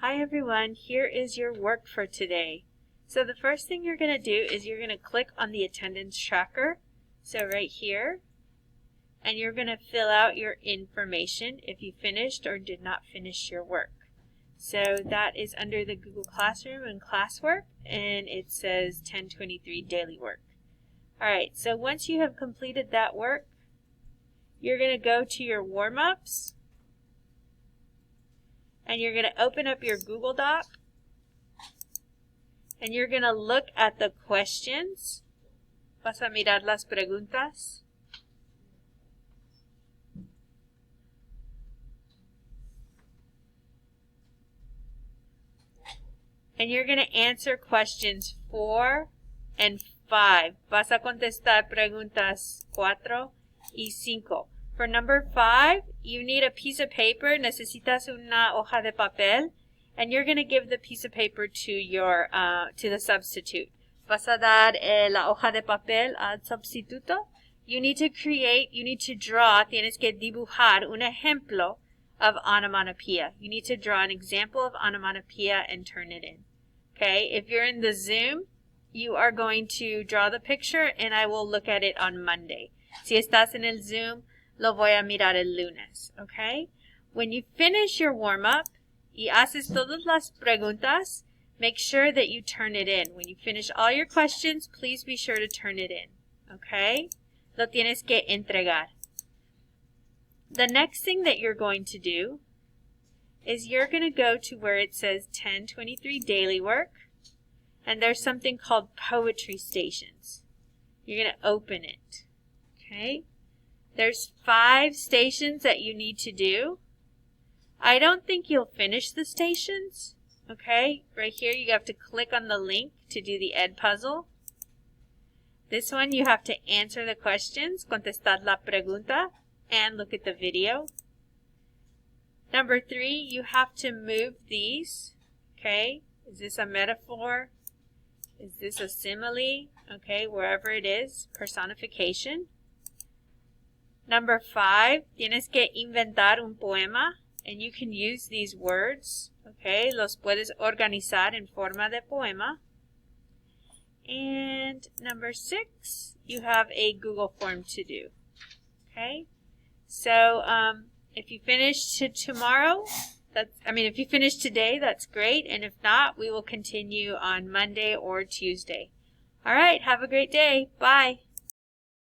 Hi everyone, here is your work for today. So the first thing you're going to do is you're going to click on the attendance tracker, so right here, and you're going to fill out your information if you finished or did not finish your work. So that is under the Google Classroom and classwork, and it says 1023 daily work. Alright, so once you have completed that work, you're going to go to your warm-ups, and you're going to open up your Google Doc, and you're going to look at the questions. Vas a mirar las preguntas. And you're going to answer questions 4 and 5. Vas a contestar preguntas 4 y 5. For number 5, you need a piece of paper. Necesitas una hoja de papel, and you're going to give the piece of paper to your to the substitute. Vas a dar la hoja de papel al sustituto. You need to draw, tienes que dibujar un ejemplo of onomatopoeia. You need to draw an example of onomatopoeia and turn it in. Okay, if you're in the Zoom, you are going to draw the picture and I will look at it on Monday. Si estás en el Zoom, lo voy a mirar el lunes, okay? When you finish your warm-up y haces todas las preguntas, make sure that you turn it in. When you finish all your questions, please be sure to turn it in, okay? Lo tienes que entregar. The next thing that you're going to do is you're going to go to where it says 1023 daily work, and there's something called poetry stations. You're going to open it, okay? There's 5 stations that you need to do. I don't think you'll finish the stations, okay? Right here you have to click on the link to do the Edpuzzle. This one you have to answer the questions, contestar la pregunta, and look at the video. Number 3, you have to move these, okay? Is this a metaphor? Is this a simile? Okay, wherever it is, personification. Number 5, tienes que inventar un poema, and you can use these words, okay? Los puedes organizar en forma de poema. And number 6, you have a Google form to do, okay? So, if you finish tomorrow, if you finish today, that's great. And if not, we will continue on Monday or Tuesday. All right, have a great day. Bye.